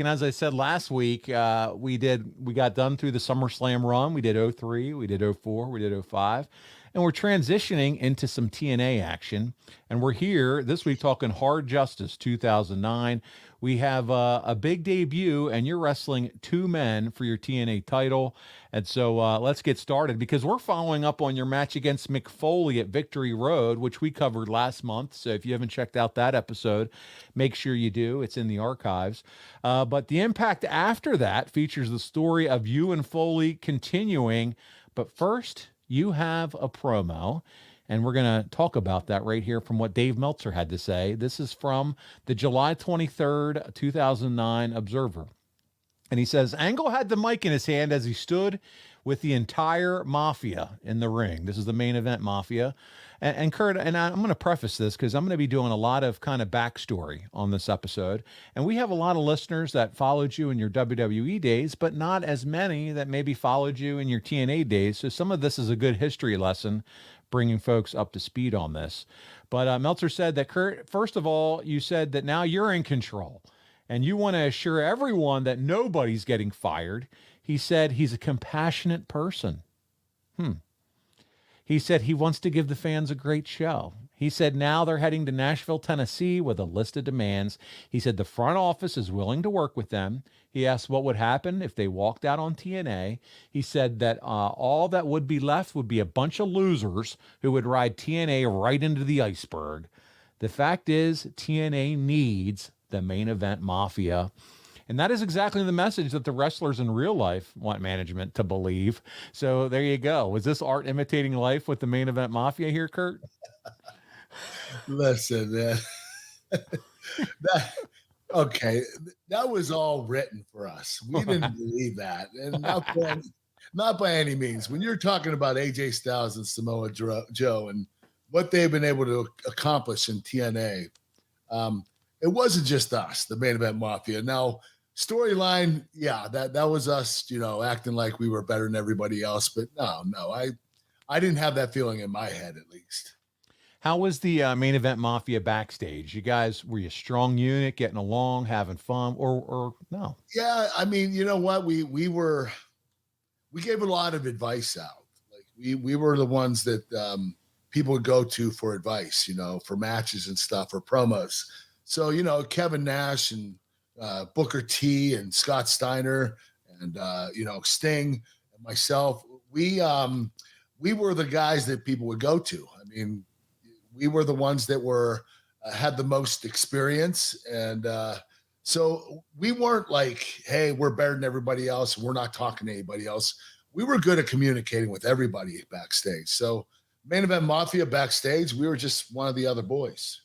And as I said last week, we got done through the SummerSlam run. We did '03, we did '04, we did '05, and we're transitioning into some TNA action. And we're here this week talking Hard Justice 2009. We have a big debut, and you're wrestling two men for your TNA title. And so let's get started because we're following up on your match against Mick Foley at Victory Road, which we covered last month. So if you haven't checked out that episode, make sure you do. It's in the archives. But the impact after that features the story of you and Foley continuing. But first, you have a promo. And we're going to talk about that right here from what Dave Meltzer had to say. This is from the July 23rd, 2009 Observer. And he says, Angle had the mic in his hand as he stood with the entire Mafia in the ring. This is the main event Mafia. And Kurt, and I'm going to preface this because I'm going to be doing a lot of kind of backstory on this episode. And we have a lot of listeners that followed you in your WWE days, but not as many that maybe followed you in your TNA days. So some of this is a good history lesson, bringing folks up to speed on this. But Meltzer said that, Kurt, first of all, you said that now you're in control and you want to assure everyone that nobody's getting fired. He said he's a compassionate person. He said he wants to give the fans a great show. He said now they're heading to Nashville, Tennessee with a list of demands. He said the front office is willing to work with them. He asked what would happen if they walked out on TNA. He said that all that would be left would be a bunch of losers who would ride TNA right into the iceberg. The fact is, TNA needs the main event Mafia. And that is exactly the message that the wrestlers in real life want management to believe. So there you go. Was this art imitating life with the main event Mafia here, Kurt? Listen, man. Okay, that was all written for us. We didn't believe that, and not by any means. When you're talking about AJ Styles and Samoa Joe and what they've been able to accomplish in TNA, it wasn't just us, the main event Mafia. Now, storyline, yeah, that was us, acting like we were better than everybody else. But no, I didn't have that feeling in my head, at least. How was the main event Mafia backstage? You guys, were you a strong unit, getting along, having fun, or no? Yeah, I mean, you know what? We gave a lot of advice out. Like we were the ones that people would go to for advice, for matches and stuff or promos. So, Kevin Nash and Booker T and Scott Steiner and Sting and myself, we were the guys that people would go to. I mean, we were the ones that had the most experience, and so we weren't like, hey, we're better than everybody else. We're not talking to anybody else. We were good at communicating with everybody backstage. So main event Mafia backstage, we were just one of the other boys.